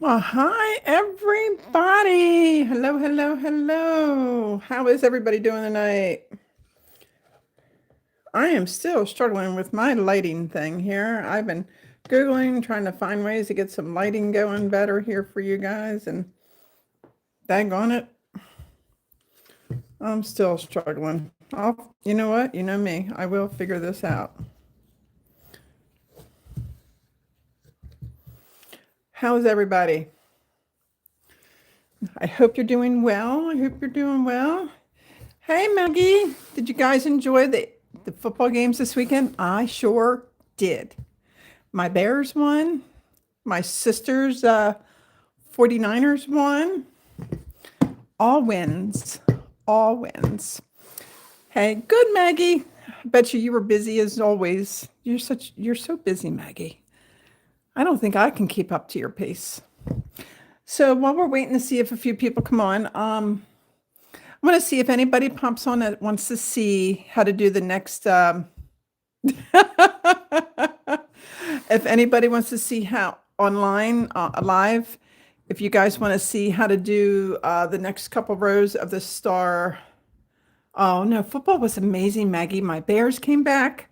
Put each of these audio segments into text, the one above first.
Well, hi everybody. Hello, hello, hello. How is everybody doing tonight? I am still struggling with my lighting thing here. I've been Googling, trying to find ways to get some lighting going better here for you guys, and daggone it, I'm still struggling. You know what? You know me. I will figure this out. How's everybody? I hope you're doing well. I hope you're doing well. Hey, Maggie, did you guys enjoy the football games this weekend? I sure did. My Bears won. My sister's 49ers won. All wins. All wins. Hey, good, Maggie. I bet you were busy as always. You're so busy, Maggie. I don't think I can keep up to your pace. So while we're waiting to see if a few people come on, I'm going to see if anybody pops on that wants to see how to do the next. If anybody wants to see how online, live, if you guys want to see how to do the next couple rows of the star. Oh no, football was amazing, Maggie. My Bears came back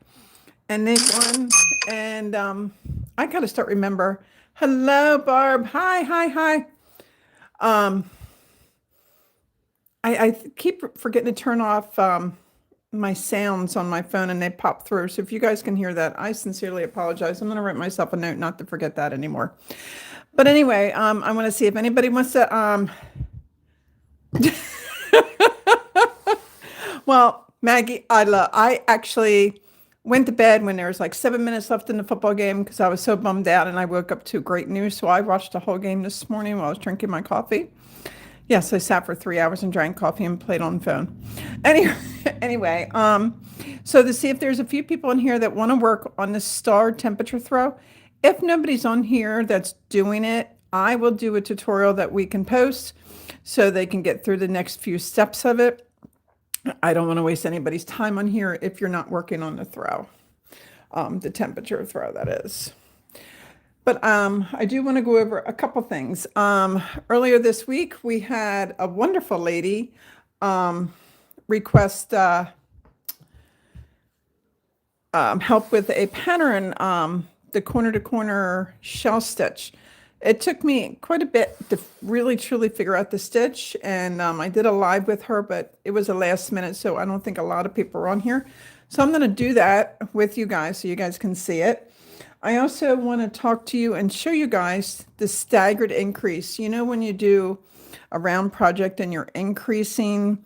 and they won. And I got to start remember. Hello, Barb. Hi, hi, hi. Um, I keep forgetting to turn off my sounds on my phone and they pop through. So if you guys can hear that, I sincerely apologize. I'm going to write myself a note not to forget that anymore. But anyway, I want to see if anybody wants to. Well, Maggie, I actually went to bed when there was like 7 minutes left in the football game because I was so bummed out and I woke up to great news. So I watched the whole game this morning while I was drinking my coffee. Yes, I sat for 3 hours and drank coffee and played on the phone. Anyway, anyway, so to see if there's a few people in here that want to work on the star temperature throw. If nobody's on here that's doing it, I will do a tutorial that we can post so they can get through the next few steps of it. I don't want to waste anybody's time on here if you're not working on the throw, the temperature throw, that is. But I do want to go over a couple things. Earlier this week, we had a wonderful lady request help with a pattern, the corner to corner shell stitch. It took me quite a bit to really truly figure out the stitch, and I did a live with her, but it was a last minute, so I don't think a lot of people are on here. So I'm going to do that with you guys so you guys can see it. I also want to talk to you and show you guys the staggered increase. You know, when you do a round project and you're increasing,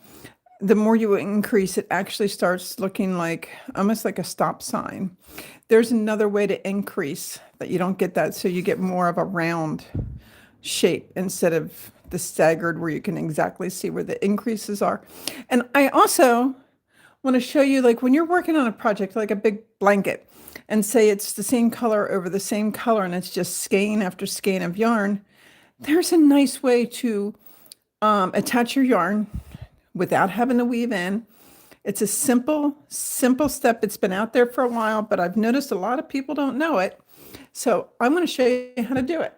the more you increase, it actually starts looking like almost like a stop sign. There's another way to increase that you don't get that, so you get more of a round shape instead of the staggered where you can exactly see where the increases are. And I also want to show you, like when you're working on a project like a big blanket and say it's the same color over the same color and it's just skein after skein of yarn, there's a nice way to attach your yarn without having to weave in. It's a simple, simple step. It's been out there for a while, but I've noticed a lot of people don't know it. So I'm going to show you how to do it.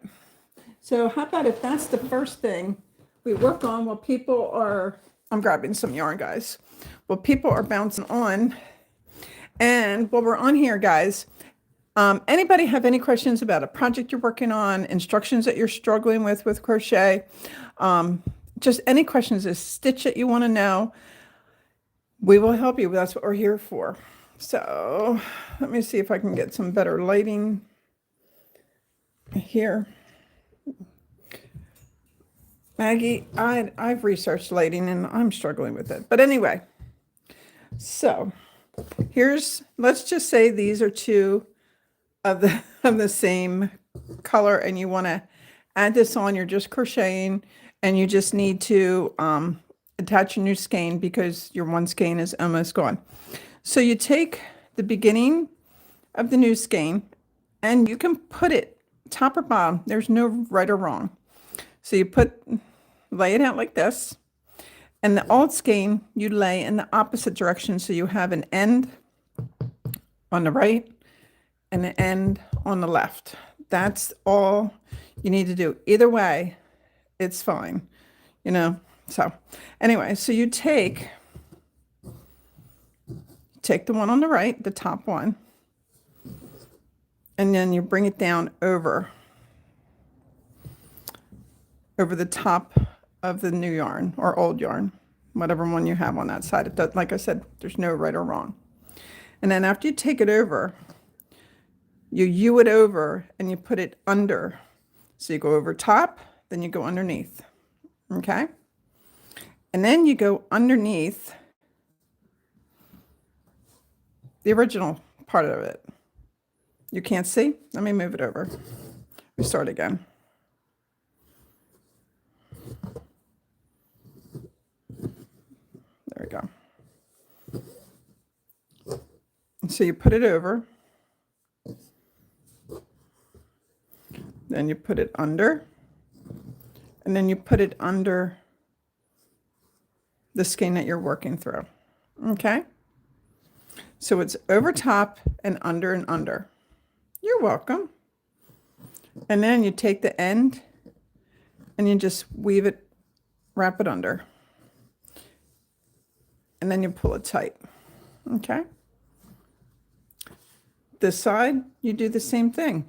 So how about if that's the first thing we work on while people are, I'm grabbing some yarn, guys, while people are bouncing on. And while we're on here, guys, anybody have any questions about a project you're working on, instructions that you're struggling with crochet, just any questions, a stitch that you want to know, we will help you. That's what we're here for. So let me see if I can get some better lighting here. Maggie, I've researched lighting and I'm struggling with it. But anyway, so let's just say these are two of the same color and you want to add this on. You're just crocheting and you just need to attach a new skein because your one skein is almost gone. So you take the beginning of the new skein and you can put it top or bottom. There's no right or wrong. So you lay it out like this, and the old skein you lay in the opposite direction. So you have an end on the right and an end on the left. That's all you need to do. Either way, it's fine, you know. So anyway, so you take the one on the right, the top one, and then you bring it down over the top of the new yarn or old yarn, whatever one you have on that side. It does, like I said, there's no right or wrong. And then after you take it over, you U it over and you put it under. So you go over top, then you go underneath. Okay? And then you go underneath the original part of it. You can't see? Let me move it over. We start again. There we go. And so you put it over. Then you put it under. And then you put it under the skein that you're working through. Okay? So it's over top and under and under. You're welcome. And then you take the end and you just weave it, wrap it under. And then you pull it tight. Okay? This side, you do the same thing.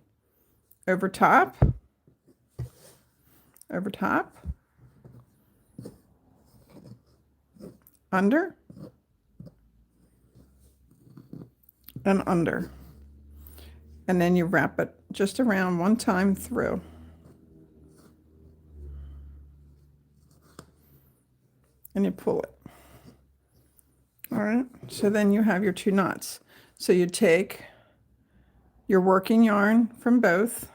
Over top, under, and under. And then you wrap it just around one time through. And you pull it. All right, so then you have your two knots. So you take your working yarn from both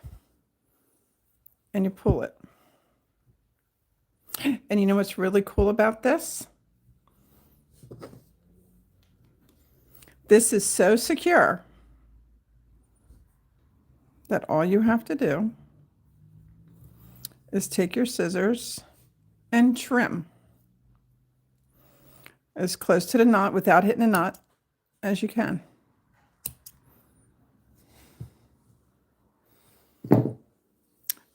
and you pull it. And you know what's really cool about this? This is so secure that all you have to do is take your scissors and trim as close to the knot without hitting the knot as you can.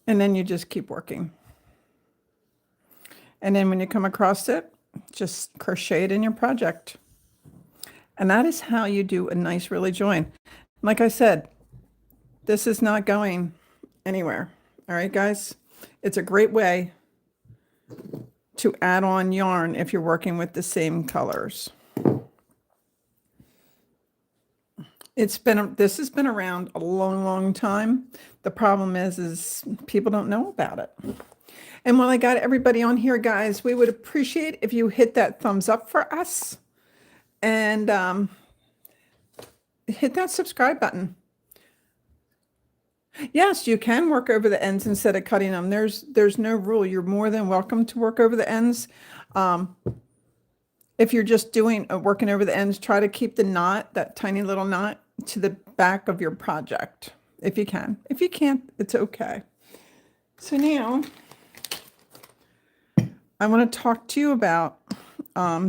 And then you just keep working. And then when you come across it, just crochet it in your project. And that is how you do a nice really join. Like I said, this is not going anywhere. All right, guys? It's a great way to add on yarn if you're working with the same colors. This has been around a long, long time. The problem is people don't know about it. And while I got everybody on here, guys, we would appreciate if you hit that thumbs up for us and hit that subscribe button. Yes, you can work over the ends instead of cutting them. There's no rule. You're more than welcome to work over the ends. If you're just working over the ends, try to keep the knot, that tiny little knot, to the back of your project, if you can. If you can't, it's okay. So now I want to talk to you about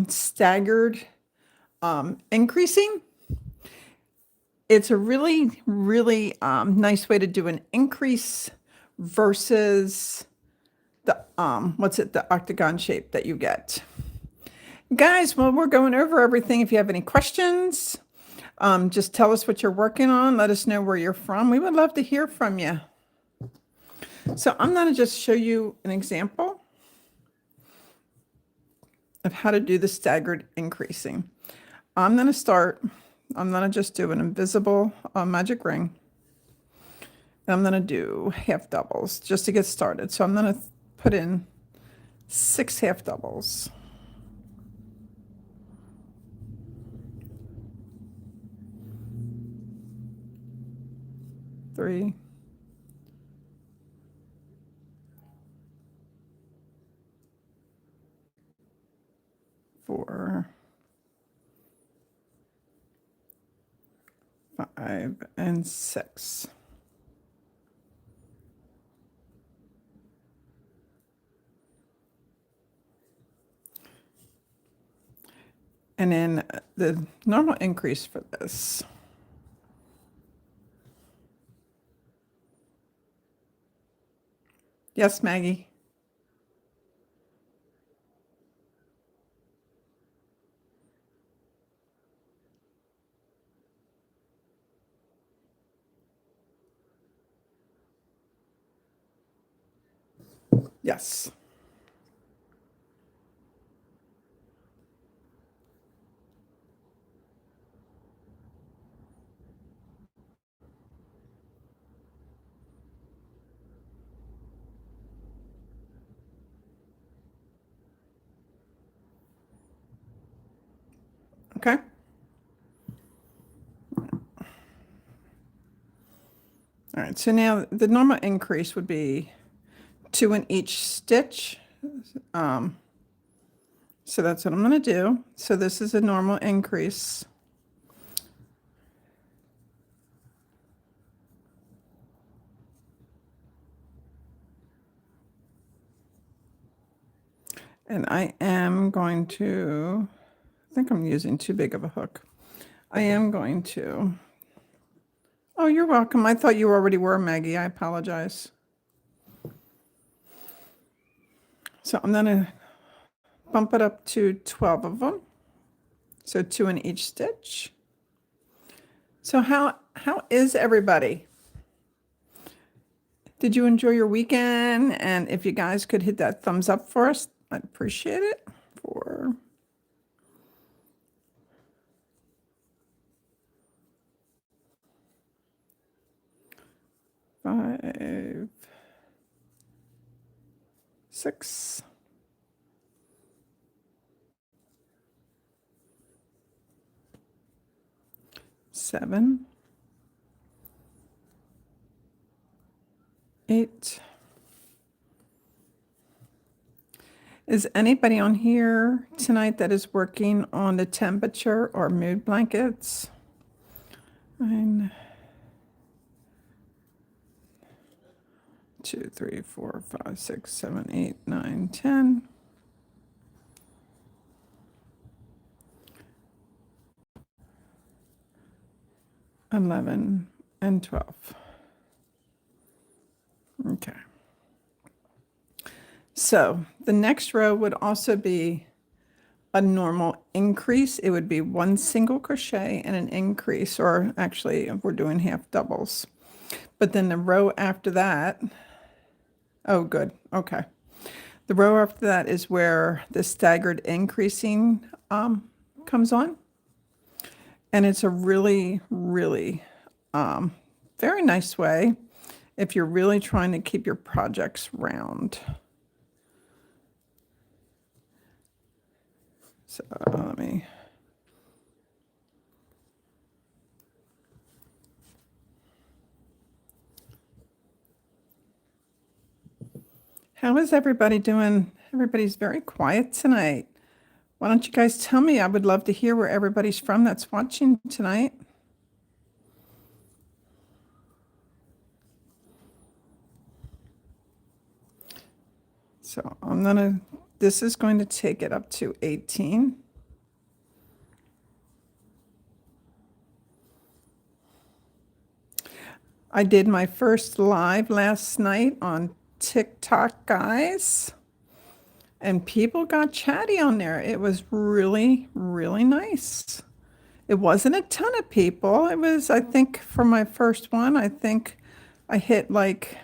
staggered increasing. It's a really, really nice way to do an increase versus the the octagon shape that you get. Guys, well, we're going over everything. If you have any questions, just tell us what you're working on. Let us know where you're from. We would love to hear from you. So I'm going to just show you an example of how to do the staggered increasing. I'm going to just do an invisible magic ring. And I'm going to do half doubles just to get started. So I'm going to put in 6 half doubles. Three, 4, 5, and 6. And then the normal increase for this Yes, Maggie. Yes. Okay. All right. So now the normal increase would be 2 in each stitch. Um, so that's what I'm going to do. So this is a normal increase. And I am going to, I think I'm using too big of a hook. I am going to, oh, you're welcome. I thought you already were, Maggie. I apologize. So I'm going to bump it up to 12 of them. So 2 in each stitch. So how is everybody? Did you enjoy your weekend? And if you guys could hit that thumbs up for us, I'd appreciate it. 4, 5, 6, 7, 8. Is anybody on here tonight that is working on the temperature or mood blankets? 9, 2, 3, 4, 5, 6, 7, 8, 9, 10. 11 and 12. Okay. So the next row would also be a normal increase. It would be 1 single crochet and an increase, or actually we're doing half doubles. But then the row after that, oh good, okay. The row after that is where the staggered increasing comes on. And it's a really, really very nice way if you're really trying to keep your projects round. So let me. How is everybody doing? Everybody's very quiet tonight. Why don't you guys tell me? I would love to hear where everybody's from that's watching tonight. So this is going to take it up to 18. I did my first live last night on TikTok, guys, and people got chatty on there. It was really, really nice. It wasn't a ton of people. It was, I think, for my first one, I think I hit like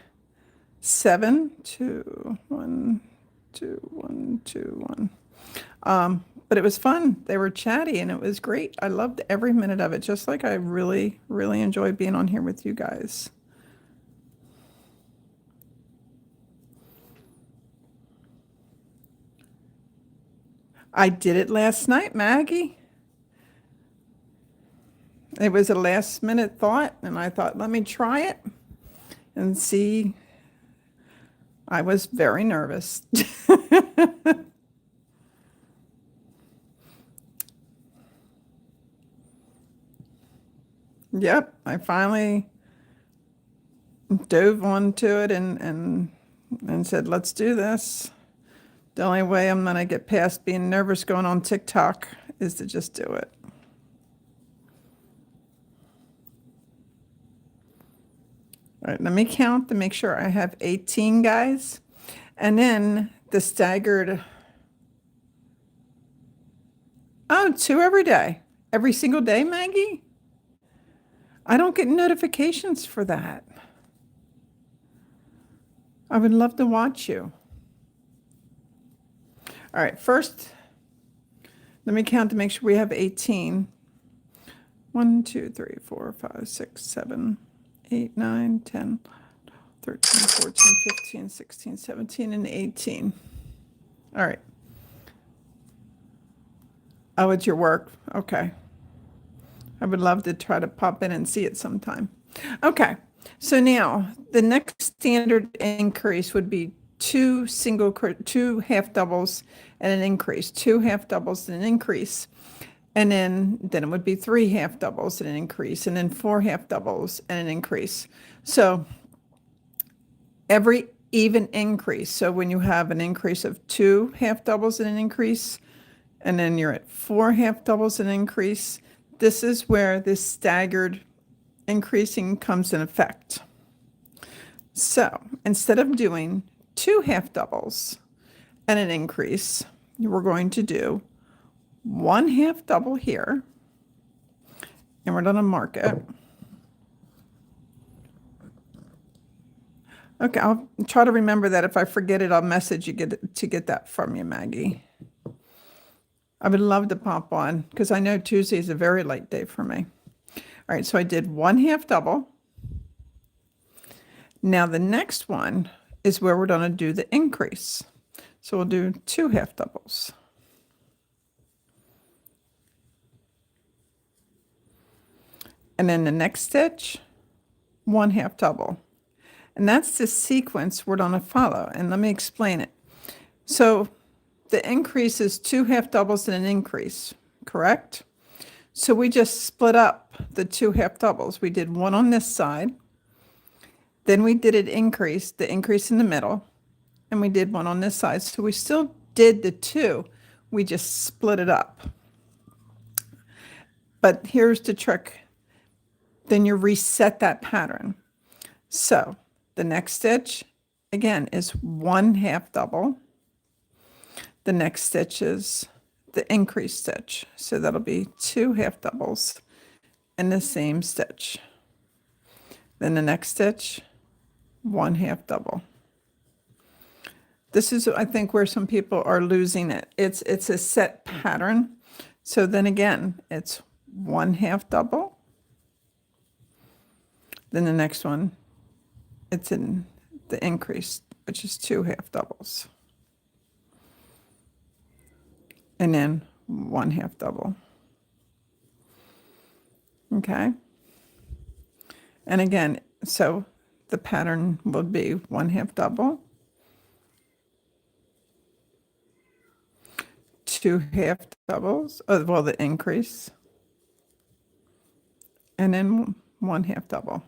7, 2, 1, 2, 1, 2, 1. But it was fun. They were chatty and it was great. I loved every minute of it, just like I really, really enjoy being on here with you guys. I did it last night, Maggie. It was a last minute thought, and I thought, let me try it and see. I was very nervous. Yep, I finally dove onto it and said, let's do this. The only way I'm going to get past being nervous going on TikTok is to just do it. All right, let me count to make sure I have 18, guys. And then the staggered, oh, 2 every day. Every single day, Maggie? I don't get notifications for that. I would love to watch you. All right, first, let me count to make sure we have 18. 1, 2, 3, 4, 5, 6, 7, 8, 9, 10, 13, 14, 15, 16, 17, and 18. All right. Oh, it's your work. Okay. I would love to try to pop in and see it sometime. Okay. So now the next standard increase would be two half doubles and an increase, 2 half doubles and an increase. And then it would be 3 half doubles and an increase, and then 4 half doubles and an increase. So every even increase. So when you have an increase of 2 half doubles and an increase, and then you're at 4 half doubles and an increase, this is where this staggered increasing comes in effect. So instead of doing 2 half doubles and an increase, we're going to do 1 half double here, and we're going to mark it. Okay, I'll try to remember that. If I forget it, I'll message you to get that from you, Maggie. I would love to pop on because I know Tuesday is a very late day for me. All right, so I did 1 half double. Now the next one is where we're going to do the increase. So we'll do 2 half doubles. And then the next stitch, 1 half double. And that's the sequence we're going to follow. And let me explain it. So the increase is 2 half doubles and an increase, correct? So we just split up the 2 half doubles. We did one on this side. Then we did the increase in the middle. And we did one on this side. So we still did the 2. We just split it up. But here's the trick. Then you reset that pattern. So the next stitch, again, is 1 half double. The next stitch is the increase stitch. So that'll be 2 half doubles in the same stitch. Then the next stitch, 1 half double. This is, I think, where some people are losing it. It's a set pattern. So then again, it's 1 half double. Then the next one, it's in the increase, which is 2 half doubles. And then 1 half double. Okay. And again, so the pattern will be 1 half double, 2 half doubles, well, the increase, and then 1 half double.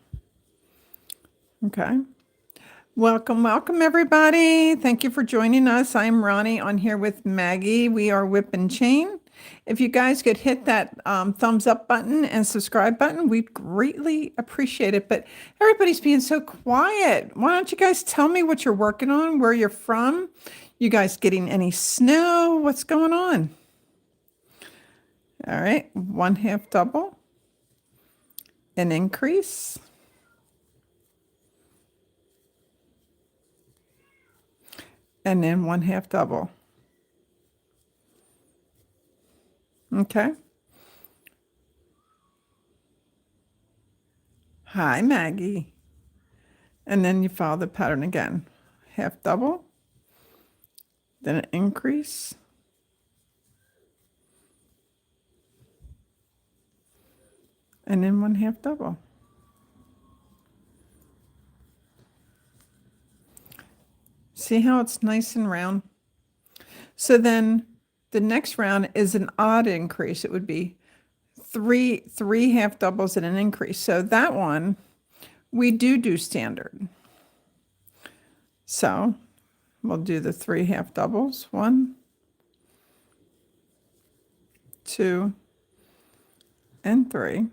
Okay. Welcome, everybody. Thank you for joining us. I'm Ronnie on here with Maggie. We are Whip and Chain. If you guys could hit that thumbs up button and subscribe button, we'd greatly appreciate it. But everybody's being so quiet. Why don't you guys tell me what you're working on, where you're from? You guys getting any snow? What's going on? All right, 1 half double, an increase. And then 1 half double. Okay. Hi, Maggie. And then you follow the pattern again. Half double, then an increase, and then 1 half double. See how it's nice and round? So then the next round is an odd increase. It would be three half doubles and an increase. So that one, we do standard. So we'll do the 3 half doubles. 1, 2, and 3.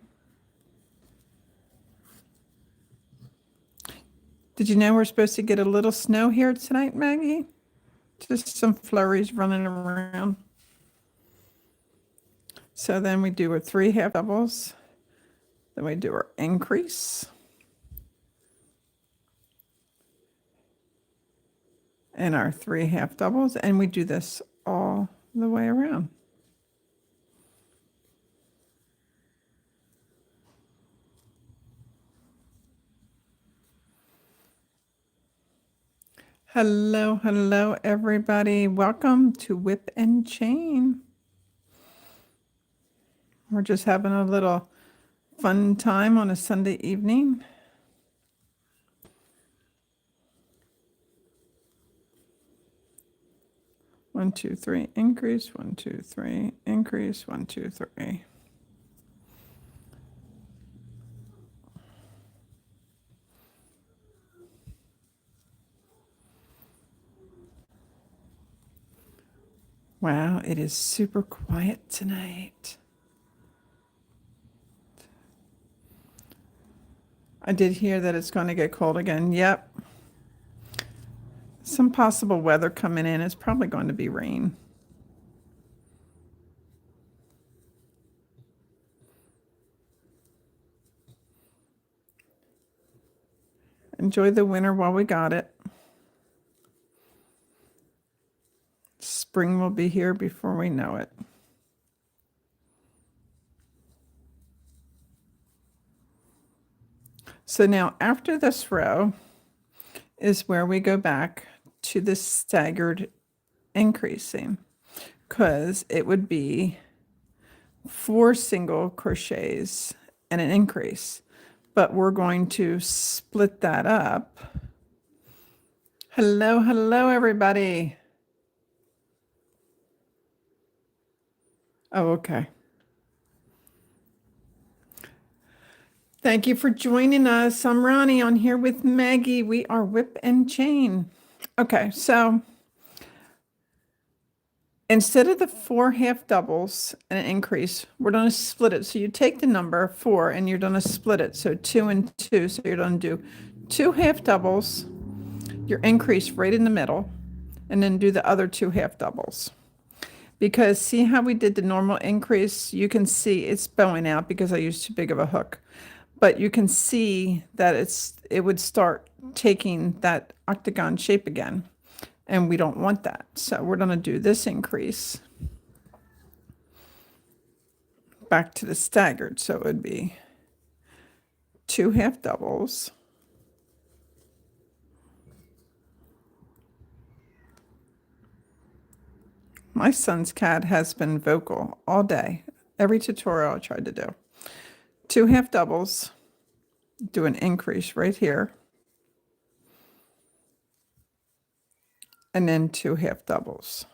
Did you know we're supposed to get a little snow here tonight, Maggie? Just some flurries running around. So then we do our 3 half doubles. Then we do our increase. And our 3 half doubles. And we do this all the way around. Hello, hello, everybody. Welcome to Whip and Chain. We're just having a little fun time on a Sunday evening. One, two, three, increase. 1, 2, 3, increase. 1, 2, 3. Wow, it is super quiet tonight. I did hear that it's going to get cold again. Yep. Some possible weather coming in. It's probably going to be rain. Enjoy the winter while we got it. Spring will be here before we know it. So now after this row is where we go back to the staggered increasing, because it would be 4 single crochets and an increase, but we're going to split that up. Hello, hello, everybody. Oh, okay. Thank you for joining us. I'm Ronnie on here with Maggie. We are Whip and Chain. Okay, so instead of the 4 half doubles and an increase, we're going to split it. So you take the number 4 and you're going to split it. So 2 and 2. So you're going to do 2 half doubles, your increase right in the middle, and then do the other 2 half doubles. Because see how we did the normal increase? You can see it's bowing out because I used too big of a hook. But you can see that it would start taking that octagon shape again. And we don't want that. So we're going to do this increase back to the staggered. So it would be 2 half doubles. My son's cat has been vocal all day. Every tutorial I tried to do. 2 half doubles. Do an increase right here. And then 2 half doubles.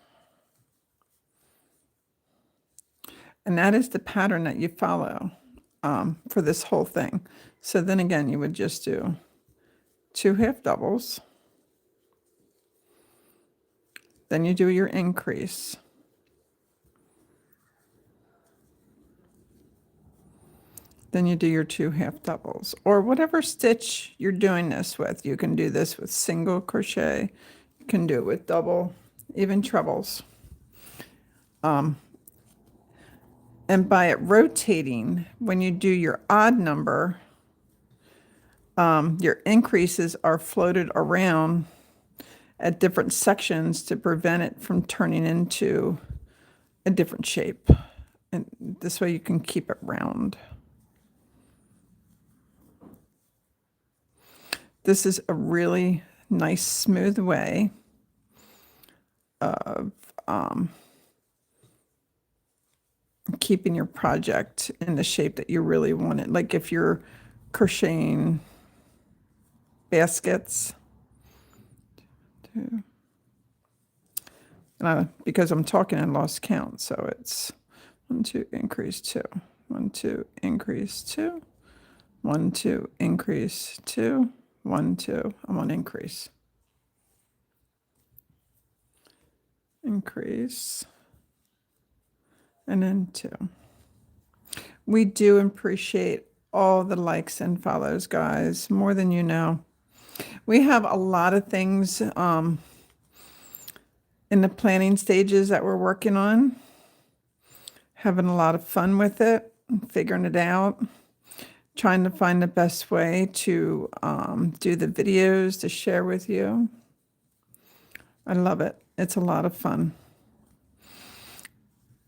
And that is the pattern that you follow for this whole thing. So then again, you would just do 2 half doubles. Then you do your increase. Then you do your 2 half doubles, or whatever stitch you're doing this with. You can do this with single crochet. You can do it with double, even trebles. And by it rotating, when you do your odd number, your increases are floated around at different sections to prevent it from turning into a different shape. And this way you can keep it round. This is a really nice, smooth way of keeping your project in the shape that you really want it. Like if you're crocheting baskets, because I'm talking, I lost count. So it's 1, 2, increase 2, 1, 2, increase 2, 1, 2, increase 2, 1, 2. I'm on increase. Increase. And then 2. We do appreciate all the likes and follows, guys, more than you know. We have a lot of things in the planning stages that we're working on, having a lot of fun with it, figuring it out, trying to find the best way to do the videos to share with you. I love it. It's a lot of fun.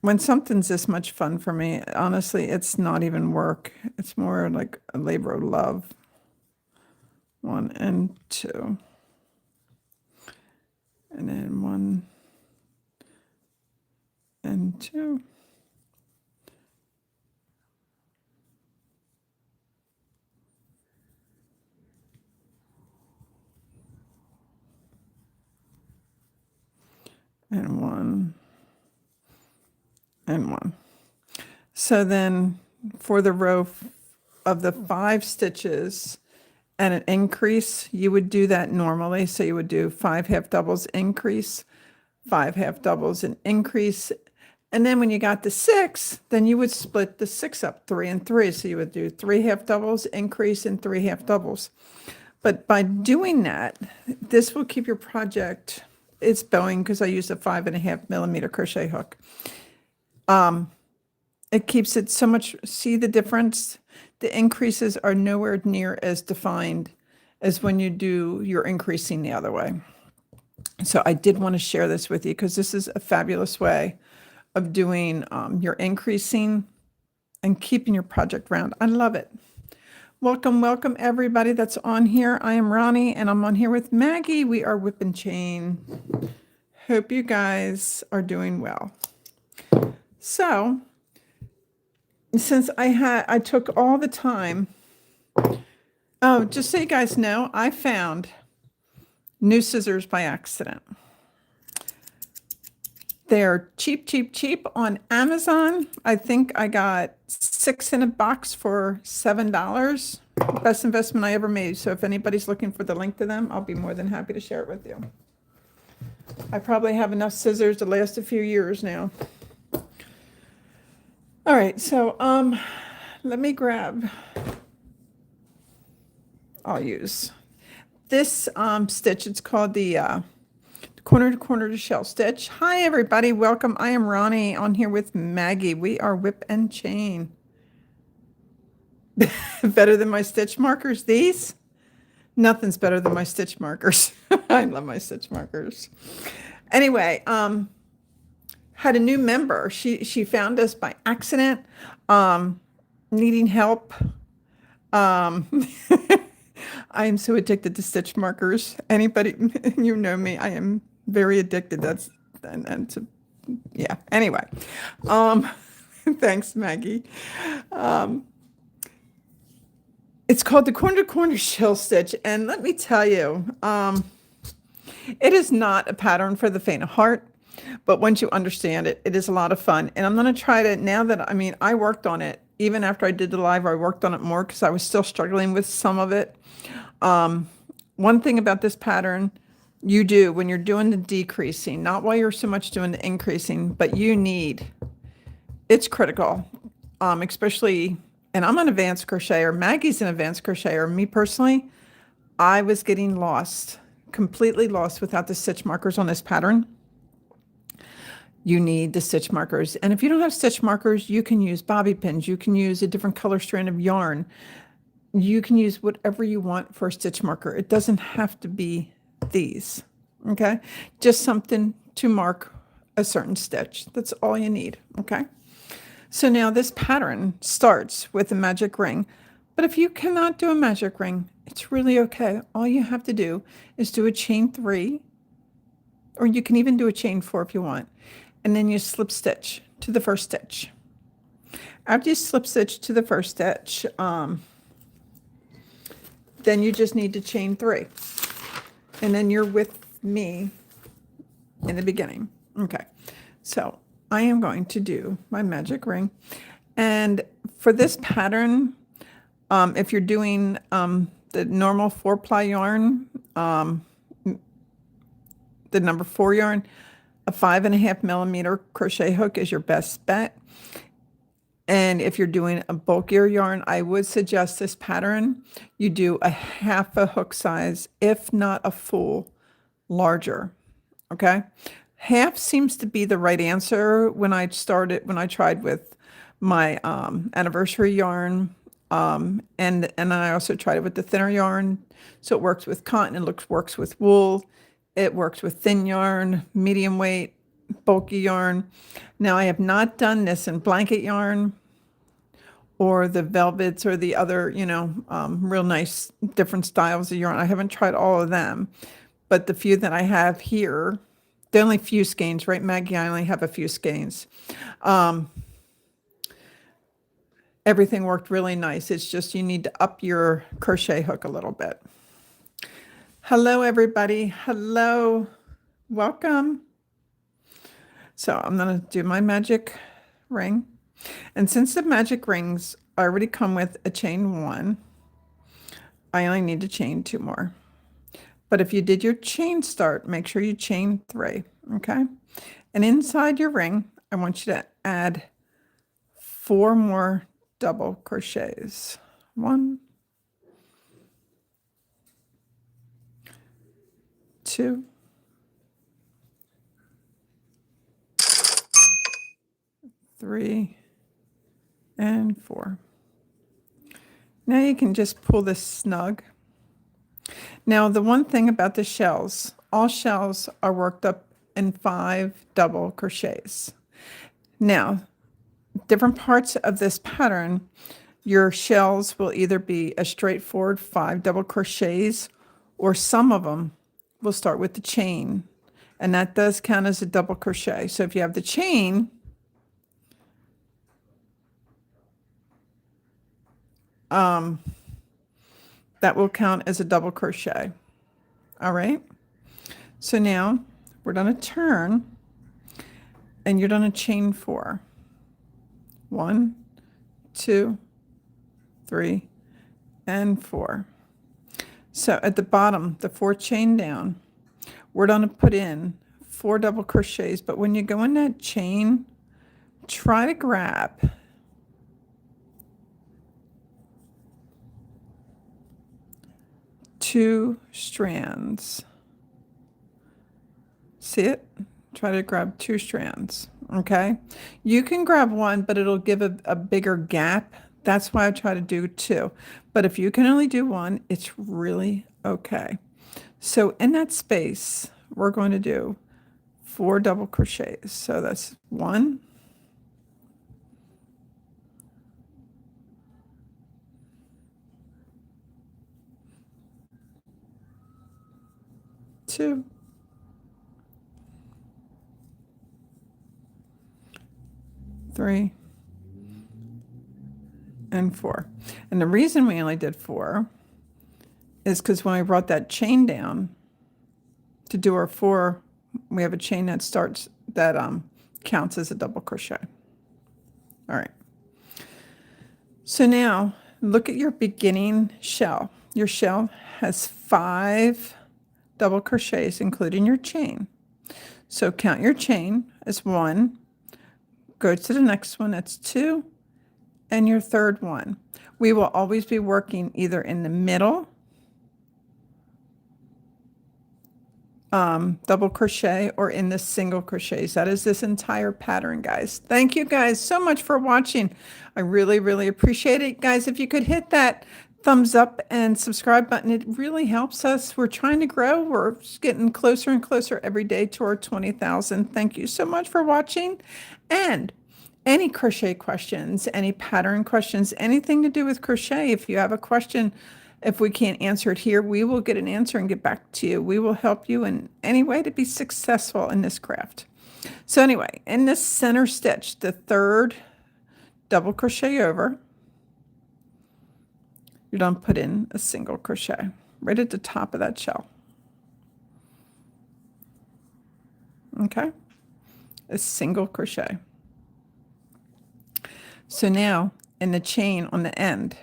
When something's this much fun for me, honestly, it's not even work. It's more like a labor of love. 1 and 2. And then 1 and 2. And 1 and 1. So then for the row of the 5 stitches and an increase, you would do that normally. So you would do 5 half doubles increase, 5 half doubles and increase. And then when you got to 6, then you would split the 6 up 3 and 3. So you would do 3 half doubles, increase, and 3 half doubles. But by doing that, this will keep your project, it's bowing because I used a 5.5 millimeter crochet hook. It keeps it so much, see the difference? The increases are nowhere near as defined as when you do your increasing the other way. So I did want to share this with you because this is a fabulous way of doing your increasing and keeping your project round. I love it. Welcome, welcome everybody that's on here. I am Ronnie and I'm on here with Maggie. We are Whip and Chain. Hope you guys are doing well. So since I took all the time, oh, just so you guys know, I found new scissors by accident. They're cheap, cheap, cheap on Amazon. I think I got 6 in a box for $7. Best investment I ever made. So if anybody's looking for the link to them, I'll be more than happy to share it with you. I probably have enough scissors to last a few years now. All right, so let me grab, I'll use this stitch. It's called the corner to corner to shell stitch. Hi everybody, welcome. I am Ronnie on here with Maggie. We are Whip and Chain. Better than my stitch markers, these? Nothing's better than my stitch markers. I love my stitch markers. Anyway, had a new member. She found us by accident, needing help. I am so addicted to stitch markers. Anybody, you know me, I am very addicted. That's, and to, yeah, anyway. Thanks, Maggie. It's called the corner to corner shell stitch. And let me tell you, it is not a pattern for the faint of heart, but once you understand it, it is a lot of fun. And I'm going to try to, now that, I worked on it, even after I did the live, I worked on it more because I was still struggling with some of it. One thing about this pattern, you do when you're doing the decreasing, not while you're so much doing the increasing, but it's critical, especially, and I'm an advanced crocheter, Maggie's an advanced crocheter. Me personally, I was getting lost, completely lost without the stitch markers on this pattern. You need the stitch markers. And if you don't have stitch markers, you can use bobby pins. You can use a different color strand of yarn. You can use whatever you want for a stitch marker. It doesn't have to be these, okay? Just something to mark a certain stitch. That's all you need, okay? So now this pattern starts with a magic ring. But if you cannot do a magic ring, it's really okay. All you have to do is do a chain 3, or you can even do a chain 4 if you want. And then you slip stitch to the first stitch. After you slip stitch to the first stitch, then you just need to chain 3. And then you're with me in the beginning. Okay, so I am going to do my magic ring. And for this pattern, if you're doing the normal 4-ply yarn, the number 4 yarn, a 5.5 millimeter crochet hook is your best bet. And if you're doing a bulkier yarn, I would suggest this pattern. You do a half a hook size, if not a full larger. Okay. Half seems to be the right answer when I tried with my anniversary yarn. And I also tried it with the thinner yarn. So it works with cotton, works with wool, it works with thin yarn, medium weight, bulky yarn. Now I have not done this in blanket yarn or the velvets or the other, real nice different styles of yarn. I haven't tried all of them, but the few that I have here, the only few skeins, right, Maggie? I only have a few skeins. Everything worked really nice. It's just you need to up your crochet hook a little bit. Hello, everybody. Hello. Welcome. So I'm going to do my magic ring. And since the magic rings already come with a chain 1, I only need to chain 2 more. But if you did your chain start, make sure you chain 3, okay? And inside your ring, I want you to add 4 more double crochets. 1, 2, 3, and 4. Now you can just pull this snug. Now the one thing about the shells, all shells are worked up in 5 double crochets. Now, different parts of this pattern, your shells will either be a straightforward 5 double crochets, or some of them will start with the chain, and that does count as a double crochet. So if you have the chain, that will count as a double crochet. All right. So now we're going to turn, and you're going to chain 4. 1, 2, 3, and 4. So at the bottom, the 4th chain down, we're going to put in 4 double crochets. But when you go in that chain, try to grab 2 strands. See it? Try to grab 2 strands. Okay. You can grab 1, but it'll give a bigger gap. That's why I try to do 2. But if you can only do 1, it's really okay. So in that space, we're going to do 4 double crochets. So that's 1, 2, 3, and 4. And the reason we only did 4 is because when I brought that chain down to do our 4, we have a chain that starts, that counts as a double crochet. All right. So now look at your beginning shell. Your shell has 5 double crochets, including your chain. So count your chain as 1, go to the next one, that's 2, and your 3rd one. We will always be working either in the middle double crochet or in the single crochets. That is this entire pattern, guys. Thank you guys so much for watching. I really, really appreciate it. Guys, if you could hit that thumbs up and subscribe button, it really helps us. We're trying to grow. We're getting closer and closer every day to our 20,000. Thank you so much for watching. And any crochet questions, any pattern questions, anything to do with crochet, if you have a question, if we can't answer it here, we will get an answer and get back to you. We will help you in any way to be successful in this craft. So anyway, in this center stitch, the 3rd double crochet over, you're going to put in a single crochet right at the top of that shell. Okay, a single crochet. So now in the chain on the end,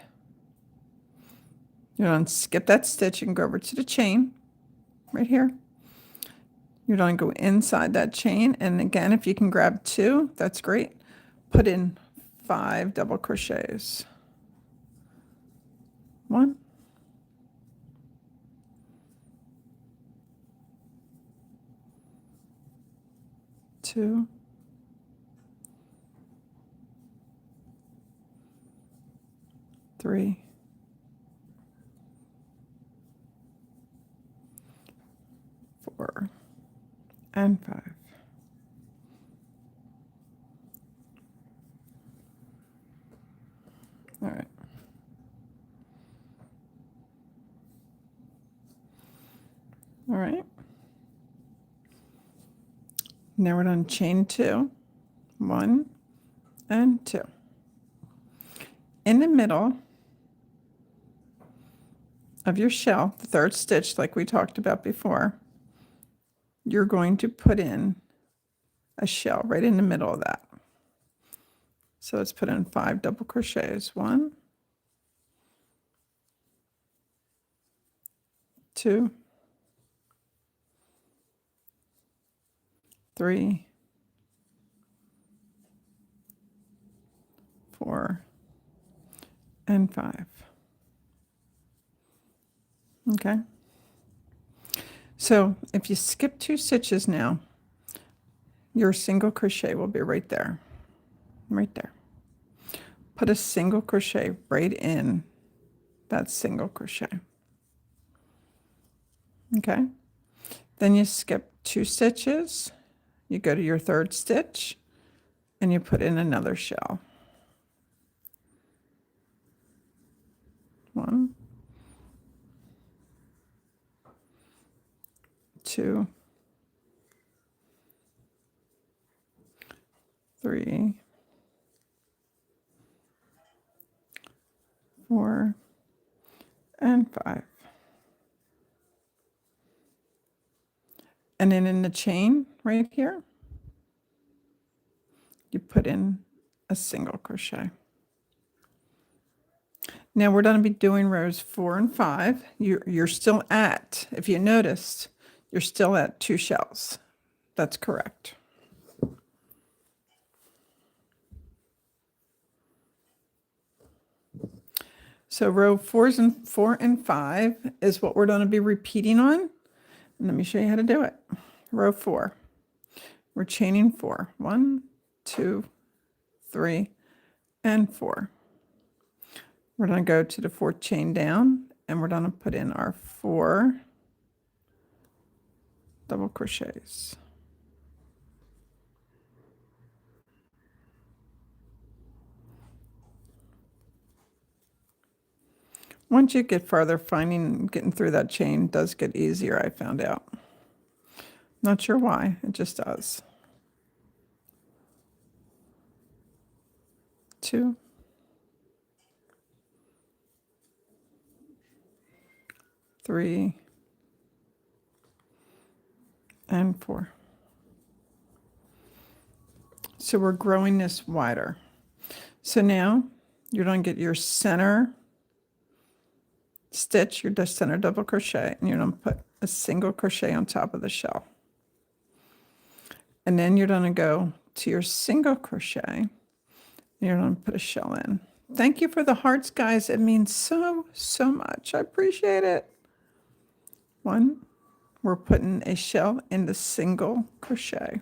you're going to skip that stitch and go over to the chain right here. You're going to go inside that chain, and again, if you can grab 2, that's great. Put in 5 double crochets. 1, 2, 3, 4, and 5. All right. All right. Now we're on chain 2, 1 and 2. In the middle of your shell, the third stitch like we talked about before, you're going to put in a shell right in the middle of that. So let's put in 5 double crochets. 1, 2, 3, 4, and 5. Okay. So if you skip 2 stitches now, your single crochet will be right there. Right there. Put a single crochet right in that single crochet. Okay. Then you skip 2 stitches, you go to your third stitch, and you put in another shell. 1, 2, 3, 4, and 5. And then in the chain right here, you put in a single crochet. Now we're going to be doing rows 4 and 5. You're still at, if you noticed, you're still at 2 shells. That's correct. So row 4 and 5 is what we're going to be repeating on. And let me show you how to do it. Row 4. We're chaining 4. 1, 2, 3, and 4. We're going to go to the 4th chain down, and we're going to put in our 4 double crochets. Once you get farther, getting through that chain does get easier, I found out. Not sure why, it just does. 2, 3, and 4. So we're growing this wider. So now you're going to get your center stitch, your center double crochet, and you're going to put a single crochet on top of the shell. And then you're going to go to your single crochet, and you're going to put a shell in. Thank you for the hearts, guys. It means so, so much. I appreciate it. 1, we're putting a shell in the single crochet.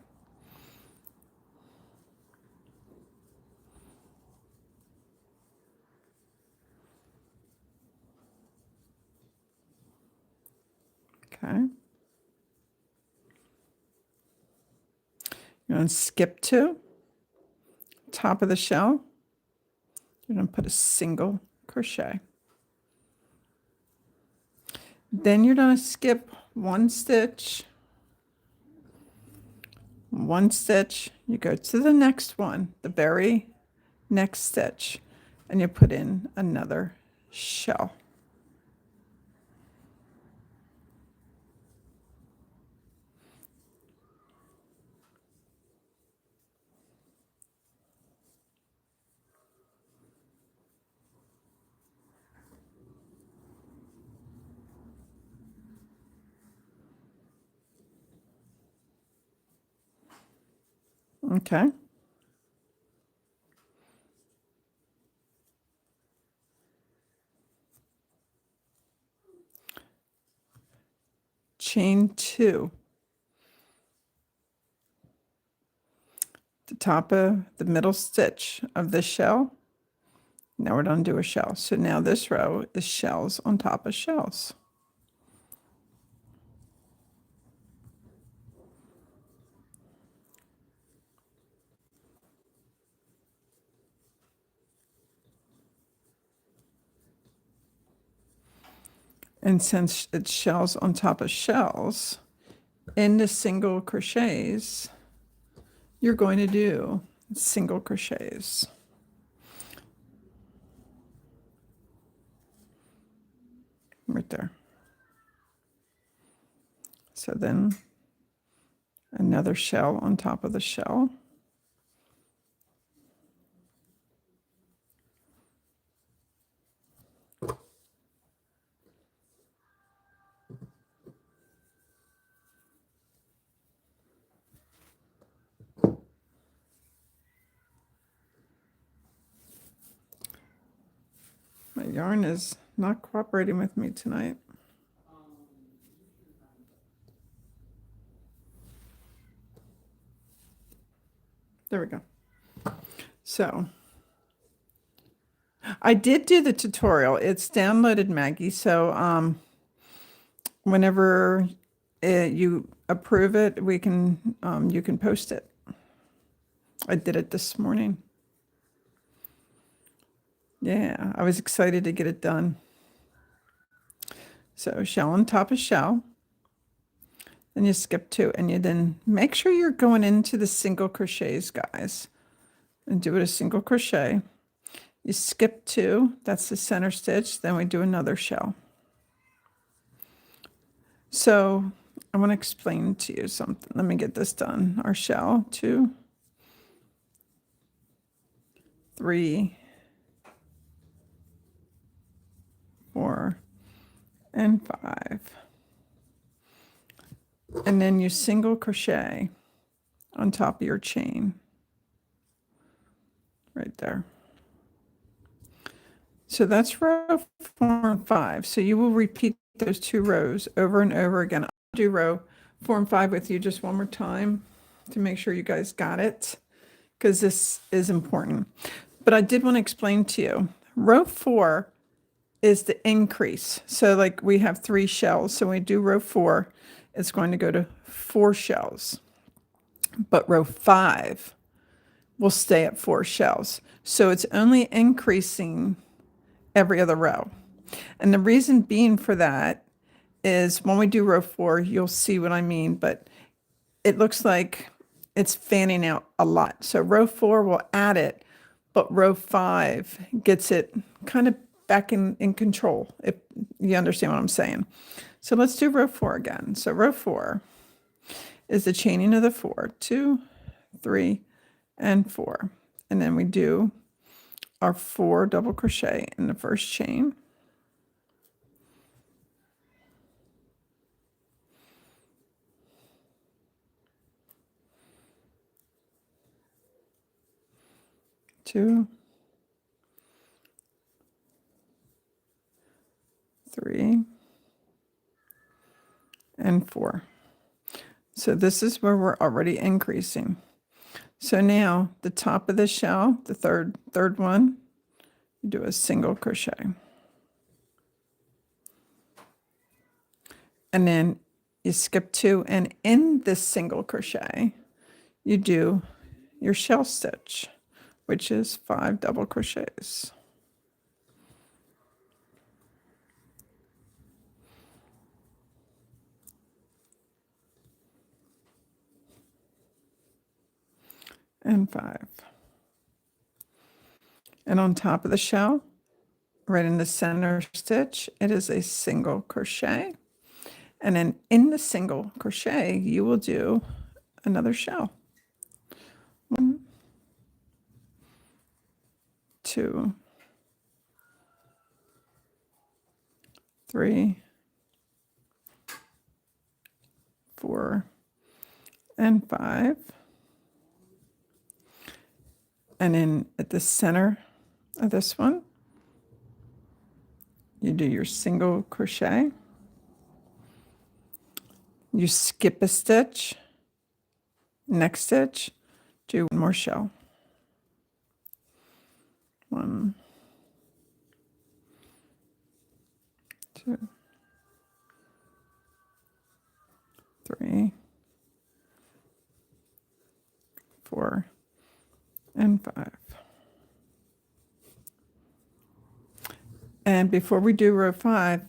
Okay. You're going to skip 2, top of the shell. You're going to put a single crochet. Then you're going to skip 1 stitch, 1 stitch. You go to the next one, the very next stitch, and you put in another shell. Okay. chain 2, the top of the middle stitch of this shell. Now we're going to do a shell. So now this row is shells on top of shells. And since it's shells on top of shells, in the single crochets, you're going to do single crochets. Right there. So then another shell on top of the shell. My yarn is not cooperating with me tonight. There we go. So I did do the tutorial. It's downloaded, Maggie. So whenever you approve it, we can you can post it. I did it this morning. Yeah, I was excited to get it done. So shell on top of shell. Then you skip 2, and you then make sure you're going into the single crochets, guys, and do it a single crochet. You skip 2, that's the center stitch, then we do another shell. So I want to explain to you something. Let me get this done. Our shell, 2, 3, 4, and 5. And then you single crochet on top of your chain. Right there. So that's row 4 and 5. So you will repeat those 2 rows over and over again. I'll do row 4 and 5 with you just one more time to make sure you guys got it, because this is important. But I did want to explain to you, row 4 is the increase. So like we have 3 shells. So when we do row 4, it's going to go to 4 shells. But row 5 will stay at 4 shells. So it's only increasing every other row. And the reason being for that is when we do row 4, you'll see what I mean, but it looks like it's fanning out a lot. So row 4 will add it, but row 5 gets it kind of back in control, if you understand what I'm saying. So let's do row 4 again. So row 4 is the chaining of the 4, 2, 3, and 4. And then we do our 4 double crochet in the first chain. Two, 3, and 4. So this is where we're already increasing. So now the top of the shell, the third one, you do a single crochet. And then you skip 2, and in this single crochet, you do your shell stitch, which is 5 double crochets. And 5. And on top of the shell, right in the center stitch, it is a single crochet. And then in the single crochet, you will do another shell. 1, 2, 3, 4, and 5. And in at the center of this one, you do your single crochet. you skip a stitch, next stitch, do one more shell. 1, 2, 3, 4, and 5. And before we do row 5,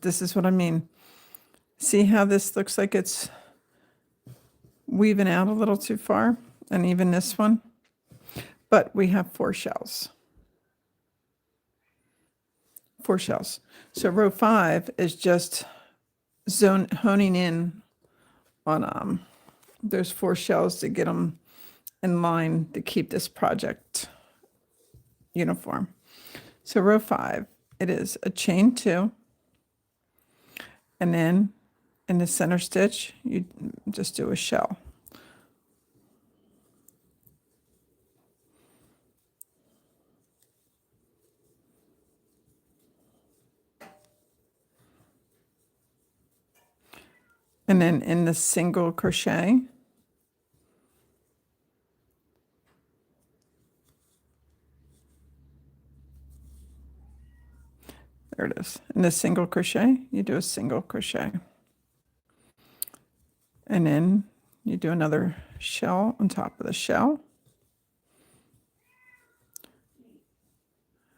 this is what I mean. See how this looks like it's weaving out a little too far? And even this one. But we have 4 shells. 4 shells. So row 5 is just honing in on those 4 shells to get them in line to keep this project uniform. So row 5, it is a chain 2, and then in the center stitch, you just do a shell. And then in the single crochet, there it is. In the single crochet, you do a single crochet. And then you do another shell on top of the shell.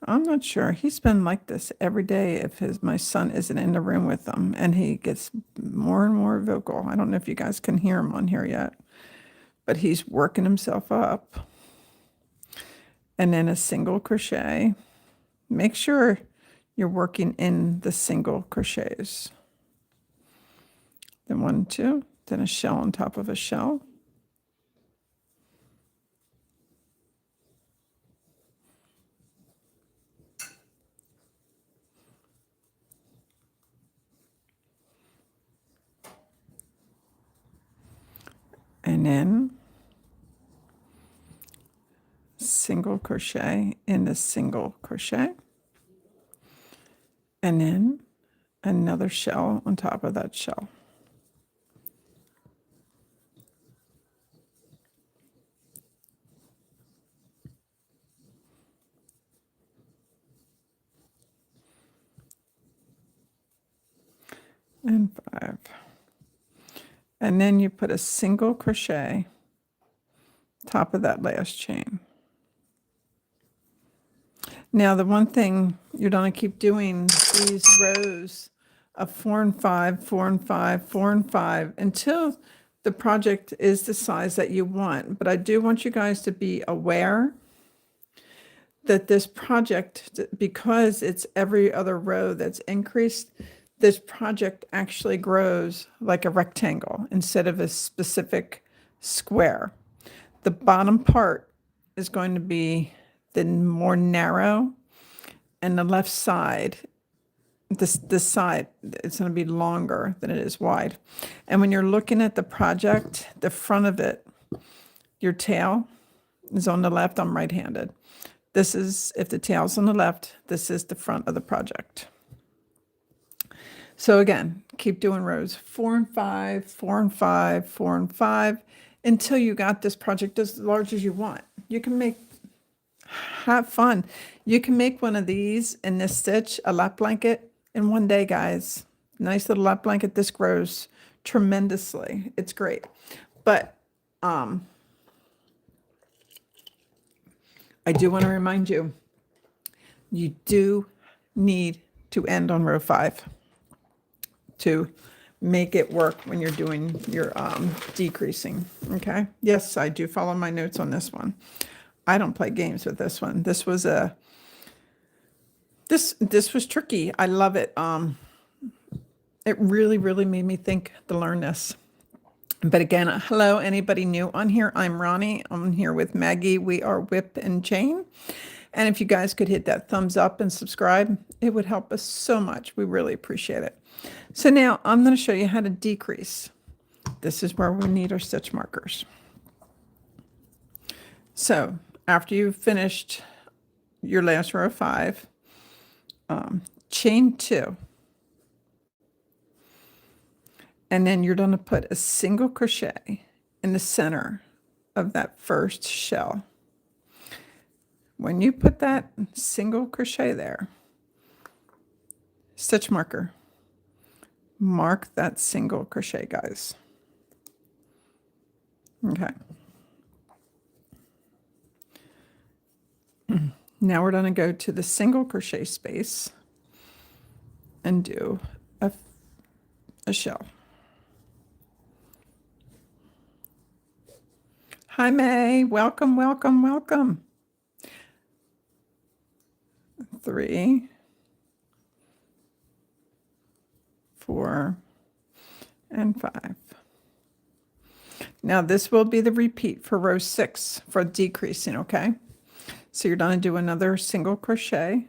I'm not sure. He's been like this every day if my son isn't in the room with them, and he gets more and more vocal. I don't know if you guys can hear him on here yet, but he's working himself up. And then a single crochet. Make sure you're working in the single crochets. Then 1, 2, then a shell on top of a shell. And then single crochet in the single crochet. And then another shell on top of that shell. And 5. And then you put a single crochet top of that last chain. Now, the one thing you're going to keep doing these rows of 4 and 5, 4 and 5, 4 and 5 until the project is the size that you want. But I do want you guys to be aware that this project, because it's every other row that's increased, this project actually grows like a rectangle instead of a specific square. The bottom part is going to be the more narrow, and the left side, this side, it's going to be longer than it is wide. And when you're looking at the project, the front of it, your tail is on the left. I'm right-handed. This is, if the tail's on the left, this is the front of the project. So again, keep doing rows 4 and 5, 4 and 5, 4 and 5, until you got this project as large as you want. You can have fun. You can make one of these in this stitch, a lap blanket, in one day, guys. Nice little lap blanket. This grows tremendously. It's great. But I do want to remind you, you do need to end on row 5 to make it work when you're doing your decreasing. Okay. Yes, I do follow my notes on this one. I don't play games with this one. This was this was tricky. I love it. It really, really made me think to learn this. But again, hello, anybody new on here? I'm Ronnie. I'm here with Maggie. We are Whip and Chain. And if you guys could hit that thumbs up and subscribe, it would help us so much. We really appreciate it. So now I'm going to show you how to decrease. This is where we need our stitch markers. So after you've finished your last row of 5, chain 2. And then you're going to put a single crochet in the center of that first shell. When you put that single crochet there, stitch marker, mark that single crochet, guys. Okay. Now we're going to go to the single crochet space and do a shell. Hi, May. Welcome, welcome, welcome. 3, 4, and 5. Now this will be the repeat for row 6 for decreasing, okay? So you're going to do another single crochet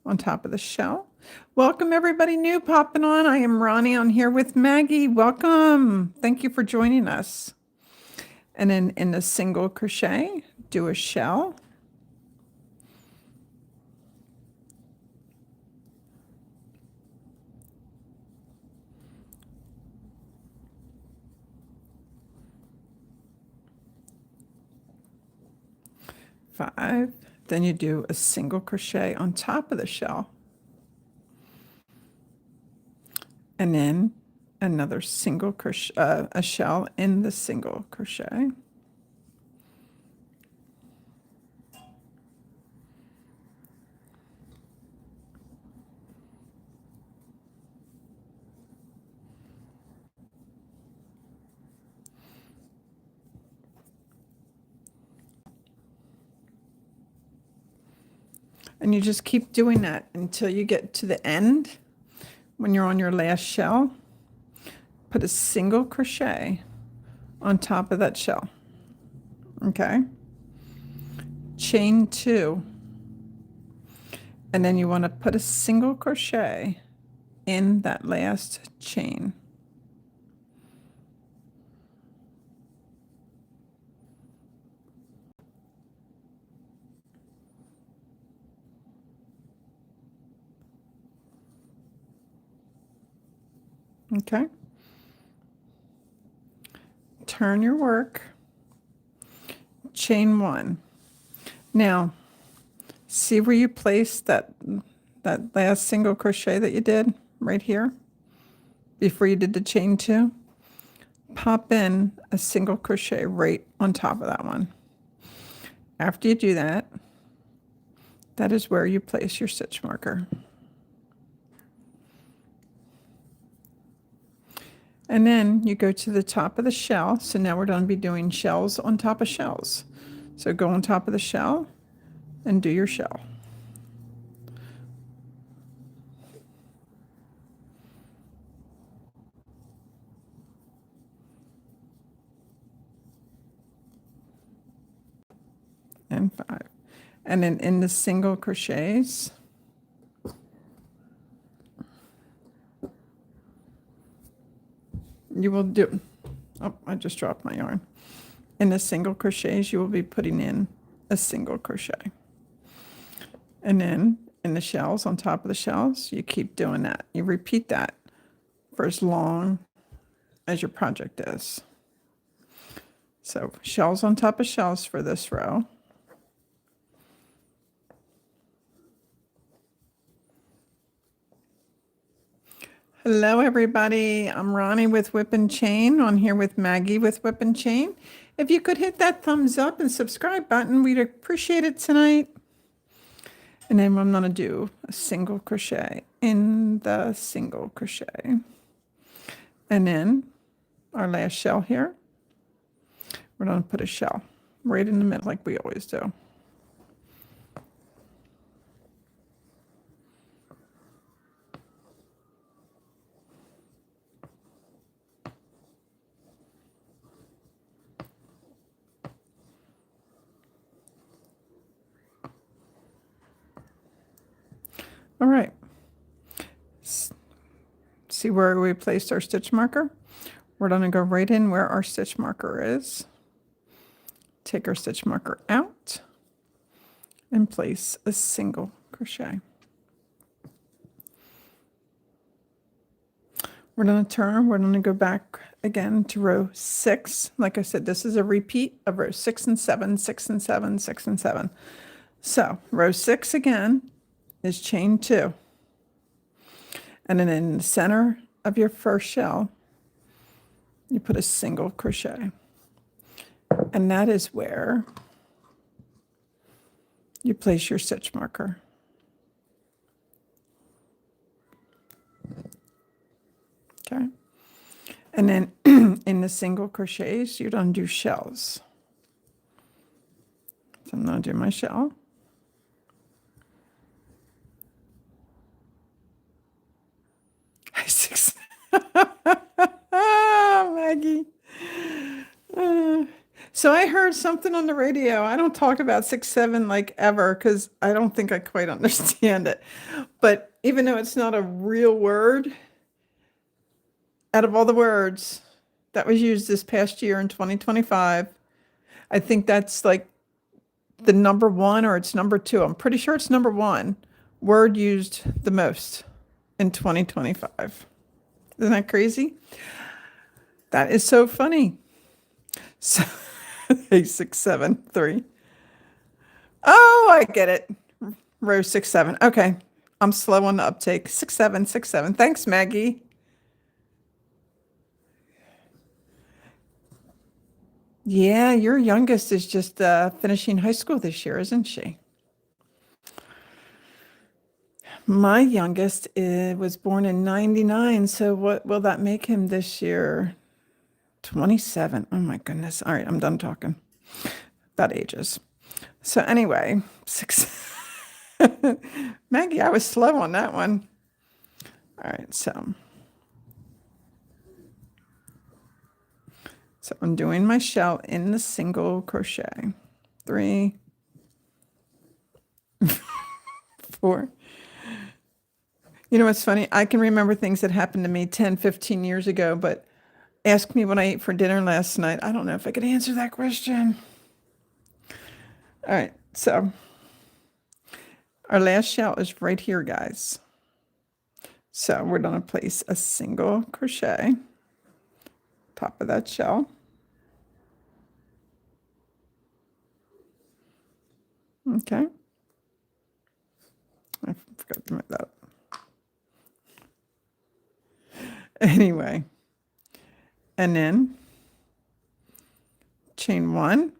on top of the shell. Welcome everybody new popping on. I am Ronnie on here with Maggie. Welcome. Thank you for joining us. And then in the single crochet, do a shell. Five. Then you do a single crochet on top of the shell. And then another single crochet, a shell in the single crochet. And you just keep doing that until you get to the end. When you're on your last shell, put a single crochet on top of that shell. Okay? Chain 2. And then you want to put a single crochet in that last chain. Okay? Turn your work. Chain 1. Now, see where you placed that last single crochet that you did right here before you did the chain 2? Pop in a single crochet right on top of that one. After you do that, that is where you place your stitch marker. And then you go to the top of the shell. So now we're going to be doing shells on top of shells. So go on top of the shell and do your shell. And 5. And then in the single crochets, you will do, oh, I just dropped my yarn. In the single crochets, you will be putting in a single crochet. And then in the shells, on top of the shells, you keep doing that. You repeat that for as long as your project is. So shells on top of shells for this row. Hello, everybody. I'm Ronnie with Whip and Chain. On here with Maggie with Whip and Chain. If you could hit that thumbs up and subscribe button, we'd appreciate it tonight. And then I'm going to do a single crochet in the single crochet. And then our last shell here, we're going to put a shell right in the middle like we always do. All right. See where we placed our stitch marker? We're going to go right in where our stitch marker is. Take our stitch marker out and place a single crochet. We're going to turn, we're going to go back again to row 6. Like I said, this is a repeat of row 6 and 7, 6 and 7, 6 and 7. So row 6 again is chain 2. And then in the center of your first shell, you put a single crochet. And that is where you place your stitch marker. Okay. And then in the single crochets, you don't do shells. So I'm going to do my shell. Six. Maggie. So I heard something on the radio. I don't talk about 6-7 like ever because I don't think I quite understand it. But even though it's not a real word, out of all the words that was used this past year in 2025, I think that's like the number 1 or it's number 2. I'm pretty sure it's number 1 word used the most in 2025. Isn't that crazy? That is so funny. So 6, 7, 3. Oh, I get it. Row 6, 7. Okay. I'm slow on the uptake. 6, 7, 6, 7. Thanks, Maggie. Yeah, your youngest is just finishing high school this year, isn't she? My youngest was born in 99. So what will that make him this year? 27. Oh my goodness. All right, I'm done talking about ages. So anyway, 6. Maggie, I was slow on that one. All right, so I'm doing my shell in the single crochet. 3, 4. You know what's funny? I can remember things that happened to me 10, 15 years ago, but ask me what I ate for dinner last night. I don't know if I could answer that question. All right, so our last shell is right here, guys. So we're going to place a single crochet top of that shell. Okay. I forgot to make that up. Anyway, and then chain 1,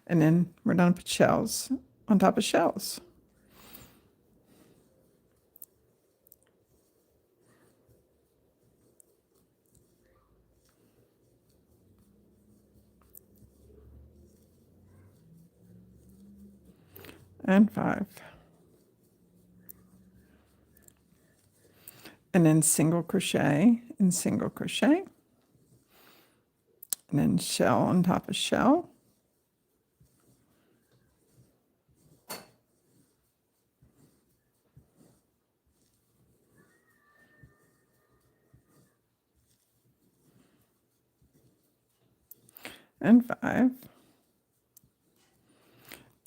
and then we're going to put shells on top of shells. And 5. And then single crochet and single crochet. And then shell on top of shell. And 5.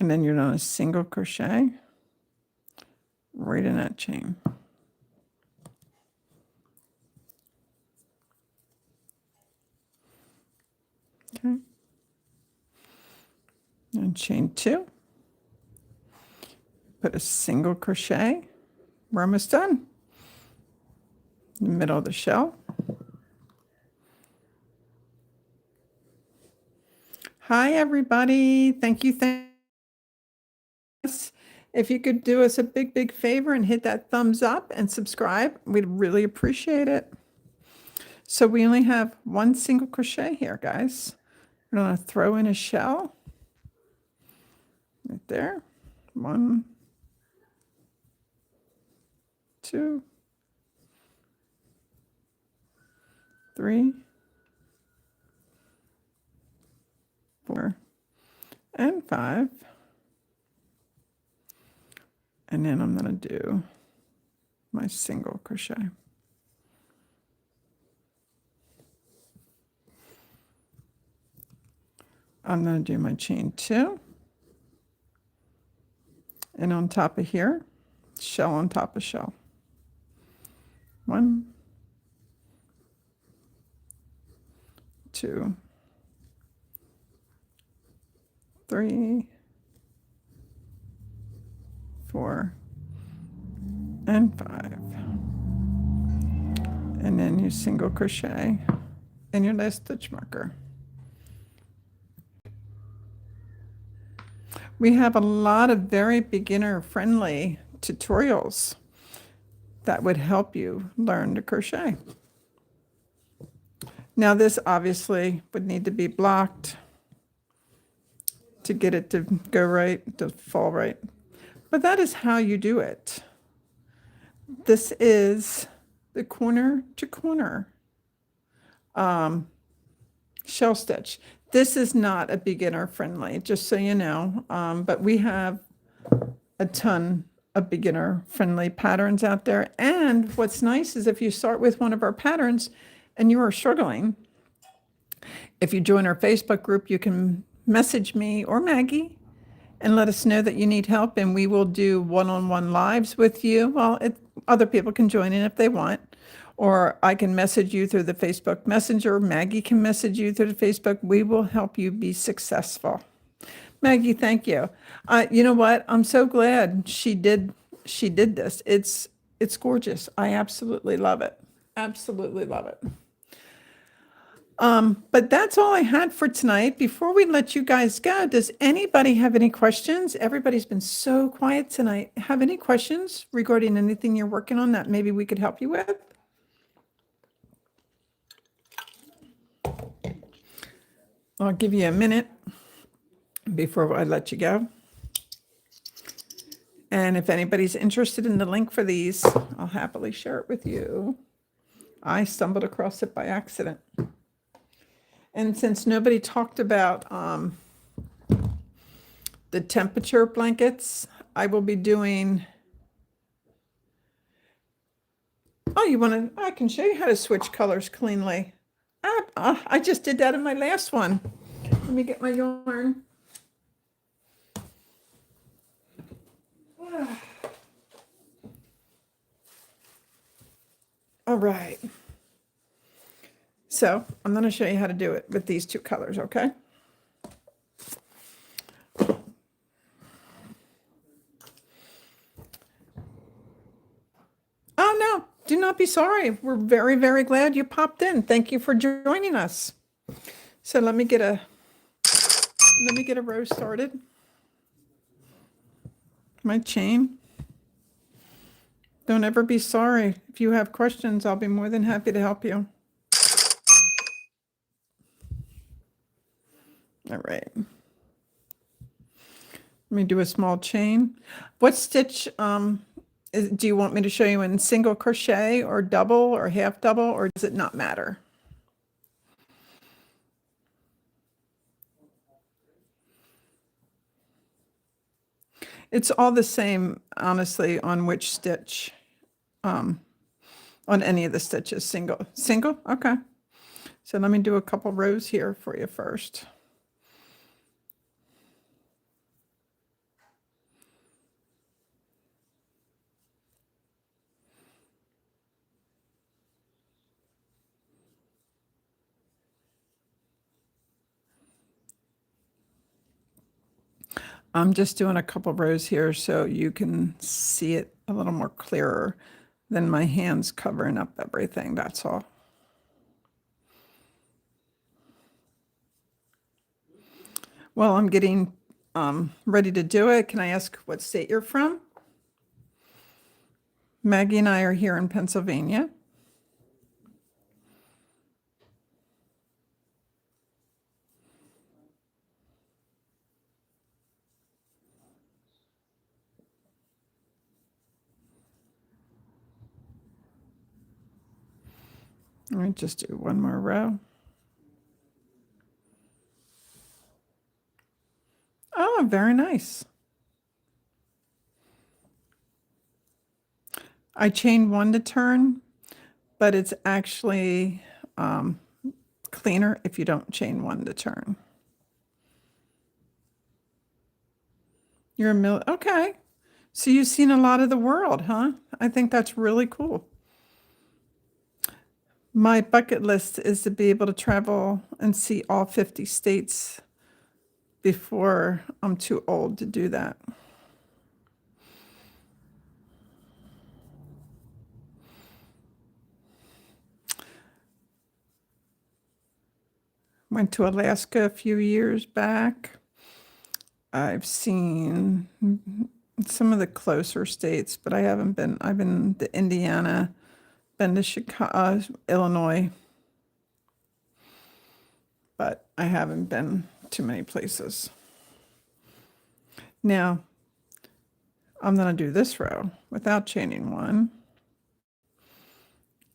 And then you're doing a single crochet right in that chain. Okay. And chain 2. Put a single crochet. We're almost done. In the middle of the shell. Hi, everybody. Thank you. If you could do us a big, big favor and hit that thumbs up and subscribe, we'd really appreciate it. So we only have one single crochet here, guys. We're going to throw in a shell right there. 1, 2, 3, 4, and 5. And then I'm going to do my single crochet. I'm going to do my chain 2. And on top of here, shell on top of shell. 1, 2, 3, 4, and 5. And then you single crochet in your last stitch marker. We have a lot of very beginner friendly tutorials that would help you learn to crochet. Now this obviously would need to be blocked to get it to go right, to fall right. But that is how you do it. This is the corner to corner shell stitch. This is not a beginner friendly, just so you know, but we have a ton of beginner friendly patterns out there. And what's nice is if you start with one of our patterns and you are struggling, if you join our Facebook group, you can message me or Maggie and let us know that you need help, and we will do one-on-one lives with you. Well, other people can join in if they want, or I can message you through the Facebook Messenger. Maggie can message you through the Facebook. We will help you be successful. Maggie, thank you. You know what? I'm so glad she did this. It's gorgeous. I absolutely love it. Absolutely love it. But that's all I had for tonight. Before we let you guys go, does anybody have any questions? Everybody's been so quiet tonight. Have any questions regarding anything you're working on that maybe we could help you with? I'll give you a minute before I let you go. And if anybody's interested in the link for these, I'll happily share it with you. I stumbled across it by accident. And since nobody talked about the temperature blankets, I will be doing, I can show you how to switch colors cleanly. I just did that in my last one. Let me get my yarn. All right. So I'm going to show you how to do it with these two colors, okay? Oh, no, do not be sorry. We're very, very glad you popped in. Thank you for joining us. So let me get a row started. My chain. Don't ever be sorry. If you have questions, I'll be more than happy to help you. All right. Let me do a small chain. What stitch do you want me to show you in single crochet or double or half double, or does it not matter? It's all the same, honestly, on which stitch, on any of the stitches. Single? Okay. So let me do a couple rows here for you first. I'm just doing a couple rows here so you can see it a little more clearer than my hands covering up everything, that's all. Well, I'm getting ready to do it. Can I ask what state you're from? Maggie and I are here in Pennsylvania. Let me just do one more row. Oh, very nice. I chain one to turn, but it's actually cleaner if you don't chain one to turn. You're okay. So you've seen a lot of the world, huh? I think that's really cool. My bucket list is to be able to travel and see all 50 states before I'm too old to do that. Went to Alaska a few years back. I've seen some of the closer states, but I haven't been. I've been to Indiana, been to Chicago, Illinois, but I haven't been to many places. Now, I'm going to do this row without chaining one,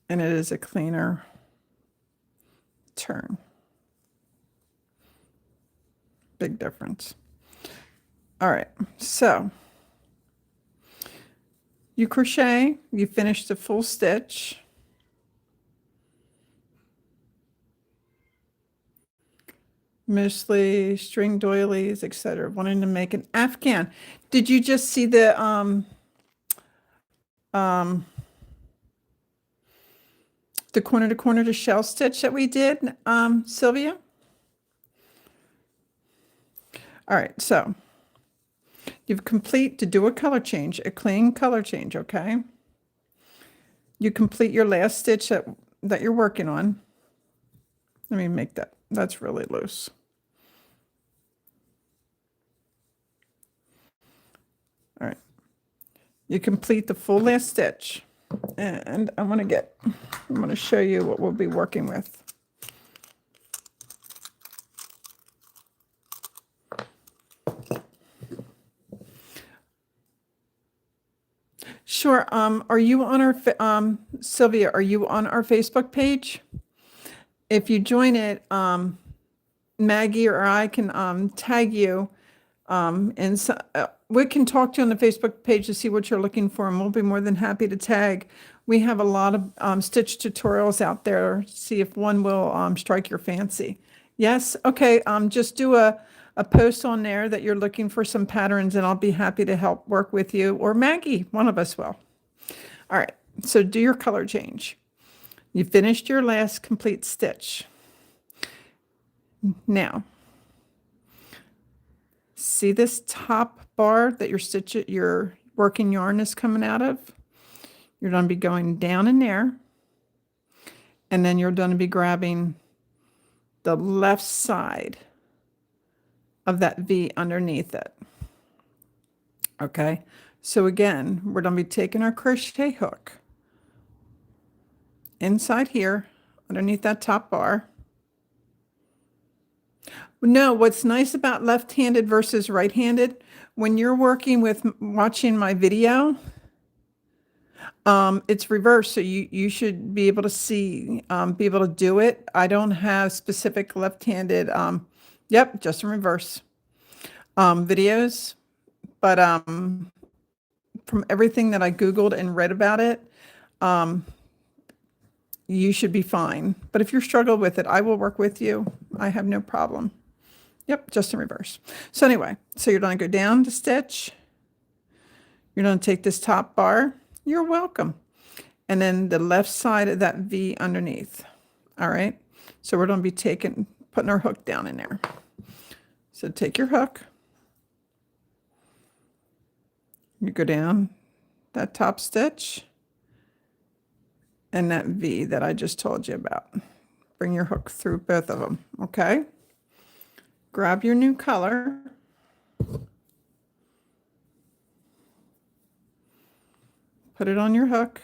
and it is a cleaner turn. Big difference. All right, so you crochet, you finish the full stitch. Mostly string doilies, etc. Wanting to make an Afghan. Did you just see the corner to corner to shell stitch that we did, Sylvia? All right, so you've complete to do a color change, a clean color change, okay? You complete your last stitch that you're working on. Let me make that's really loose. All right. You complete the full last stitch. And I'm going to show you what we'll be working with. Sure. Are you on our, Sylvia, are you on our Facebook page? If you join it, Maggie or I can tag you. And so, we can talk to you on the Facebook page to see what you're looking for, and we'll be more than happy to tag. We have a lot of stitch tutorials out there. See if one will strike your fancy. Yes? Okay. Just do a post on there that you're looking for some patterns, and I'll be happy to help work with you, or Maggie, one of us will. All right. So do your color change. You finished your last complete stitch. Now, see this top bar that your working yarn is coming out of? You're going to be going down in there, and then you're going to be grabbing the left side of that V underneath it. Okay, so again, we're going to be taking our crochet hook inside here underneath that top bar. No, what's nice about left-handed versus right-handed, when you're working with watching my video, it's reversed, so you should be able to see, be able to do it. I don't have specific left-handed, yep, just in reverse videos, but from everything that I Googled and read about it, you should be fine. But if you're struggling with it, I will work with you. I have no problem. Yep, just in reverse. So anyway, so you're going to go down to stitch. You're going to take this top bar. You're welcome. And then the left side of that V underneath. All right. So we're going to be putting our hook down in there. So take your hook. You go down that top stitch and that V that I just told you about. Bring your hook through both of them. Okay. Grab your new color. Put it on your hook.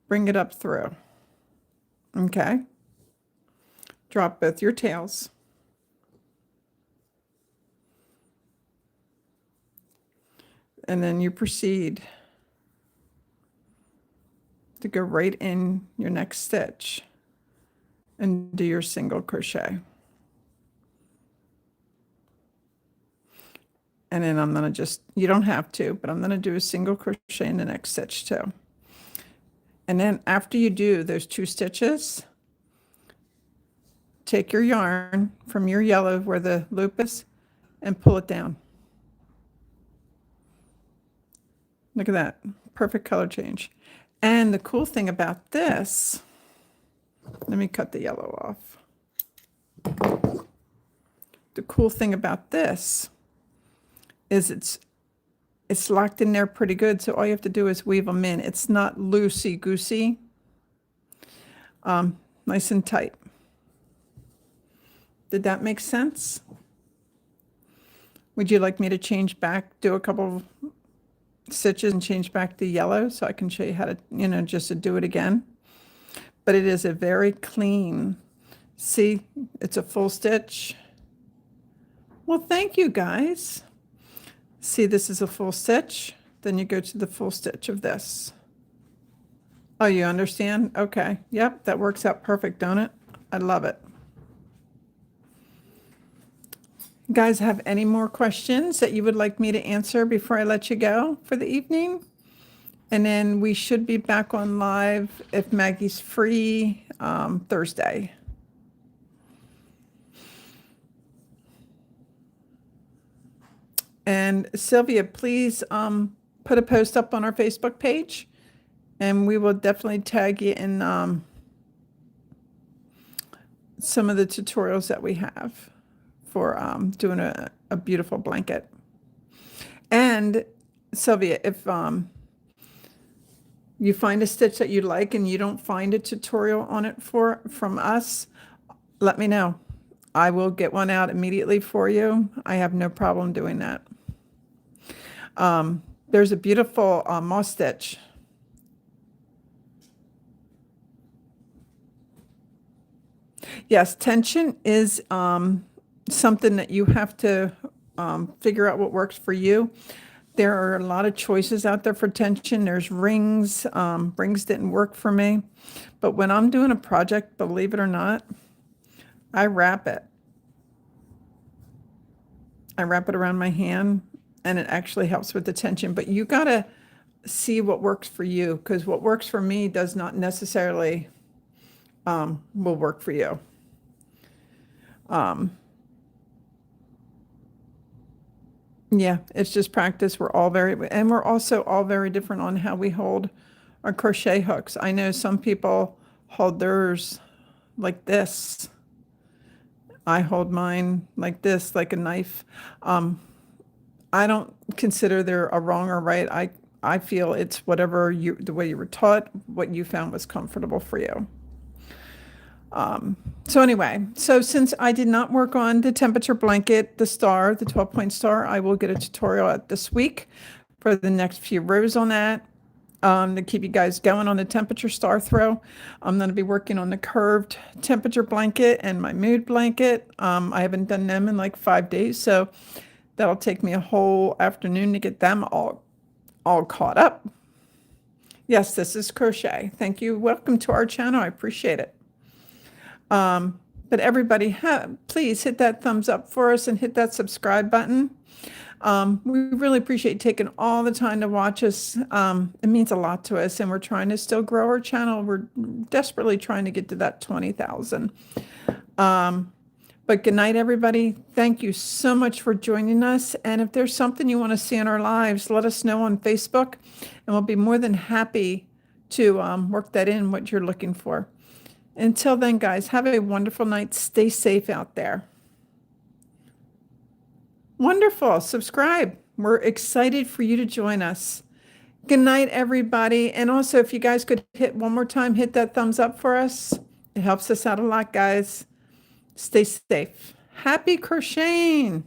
Bring it up through. Okay. Drop both your tails. And then you proceed to go right in your next stitch and do your single crochet. And then I'm going to you don't have to, but I'm going to do a single crochet in the next stitch too. And then after you do those 2 stitches, take your yarn from your yellow where the loop is and pull it down. Look at that, perfect color change. And the cool thing about this Let me cut the yellow off. The cool thing about this is it's locked in there pretty good, so all you have to do is weave them in. It's not loosey-goosey. Nice and tight. Did that make sense? Would you like me to change back, do a couple of stitches and change back to yellow so I can show you how to, just to do it again? But it is a very clean, see, it's a full stitch. Well, thank you guys. See, this is a full stitch. Then you go to the full stitch of this. Oh, you understand? Okay. Yep, that works out perfect, don't it? I love it. Guys, have any more questions that you would like me to answer before I let you go for the evening? And then we should be back on live if Maggie's free Thursday. And Sylvia, please put a post up on our Facebook page, and we will definitely tag you in some of the tutorials that we have for doing a beautiful blanket. And Sylvia, if you find a stitch that you like and you don't find a tutorial on it from us, let me know. I will get one out immediately for you. I have no problem doing that. There's a beautiful moss stitch. Yes, tension is something that you have to figure out what works for you. There are a lot of choices out there for tension. There's rings. Rings didn't work for me. But when I'm doing a project, believe it or not, I wrap it. I wrap it around my hand, and it actually helps with the tension. But you got to see what works for you, because what works for me does not necessarily will work for you. Yeah, it's just practice. We're also all very different on how we hold our crochet hooks. I know some people hold theirs like this. I hold mine like this, like a knife. I don't consider there a wrong or right. I feel it's whatever the way you were taught, what you found was comfortable for you. So anyway, since I did not work on the temperature blanket, the 12-point star, I will get a tutorial out this week for the next few rows on that. To keep you guys going on the temperature star throw. I'm going to be working on the curved temperature blanket and my mood blanket. I haven't done them in like 5 days, so that'll take me a whole afternoon to get them all caught up. Yes, this is crochet. Thank you. Welcome to our channel. I appreciate it. But everybody, please hit that thumbs up for us and hit that subscribe button. We really appreciate you taking all the time to watch us. It means a lot to us, and we're trying to still grow our channel. We're desperately trying to get to that 20,000. But good night, everybody. Thank you so much for joining us. And if there's something you want to see in our lives, let us know on Facebook, and we'll be more than happy to work that in, what you're looking for. Until then, guys, have a wonderful night. Stay safe out there. Wonderful. Subscribe. We're excited for you to join us. Good night, everybody. And also, if you guys could hit one more time, hit that thumbs up for us. It helps us out a lot, guys. Stay safe. Happy crocheting.